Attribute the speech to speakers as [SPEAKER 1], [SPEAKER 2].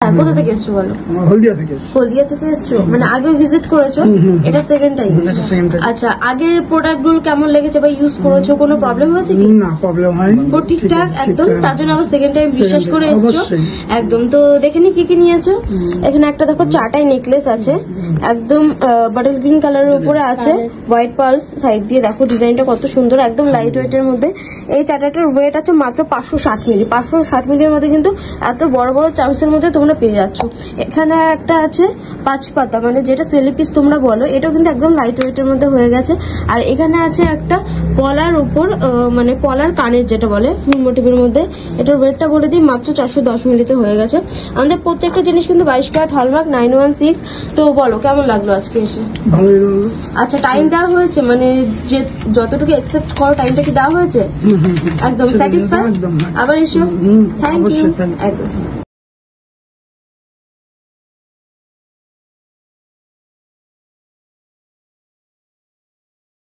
[SPEAKER 1] হ্যাঁ, কোথা থেকে এসছো বলো?
[SPEAKER 2] হলদিয়া থেকে এসছো।
[SPEAKER 1] হলদিয়া থেকে এসছো, মানে আগেও ভিজিট করেছো? এটা সেকেন্ড টাইম? আচ্ছা, আগের প্রোডাক্ট গুলো কেমন লেগেছে বা ইউজ করেছো, কোনো প্রবলেম হয়েছে কি?
[SPEAKER 2] না, প্রবলেম হয়নি,
[SPEAKER 1] ঠিকঠাক একদম। তার জন্য আবার সেকেন্ড টাইম বিশ্বাস করে এসছো একদম। তো দেখে নি কি কি নিয়েছো। এখানে একটা দেখো চাটাই নেকলেস আছে, একদম বটল গ্রিন কালারের উপরে আছে, হোয়াইট পার্লস সাইড দিয়ে। দেখো ডিজাইনটা কত সুন্দর, একদম লাইট ওয়েট এর মধ্যে। এই চাটাটার ওয়েট আছে মাত্র 560 মিলি। 560 মিলির মধ্যে কিন্তু এত বড় বড় চামচের মধ্যে তোমরা পেয়ে যাচ্ছ। এখানে একটা আছে 5 পাতা, মানে যেটা সেলি পিস তোমরা বলো, এটাও কিন্তু একদম লাইট ওয়েট এর মধ্যে হয়ে গেছে। আর এখানে আছে একটা পলার উপর, মানে পলার কানের যেটা বলে ফুল মোটিভের মধ্যে, এটার ওয়েটটা বলে দিই মাত্র 410 মিলিতে হয়ে গেছে। আমাদের প্রত্যেকটা জিনিস কিন্তু 22 ক্যারেট হলমার্ক 916। তো বলো কেমন লাগলো আজকে এসে?
[SPEAKER 2] ভালোই লাগলো।
[SPEAKER 1] আচ্ছা, টাইম দেওয়া হয়েছে, মানে যে যতটুকু অ্যাকসেপ্ট করো টাইমটা কি দেওয়া হয়েছে? একদম স্যাটিসফাই? আবার এসো। Thank you. একদম।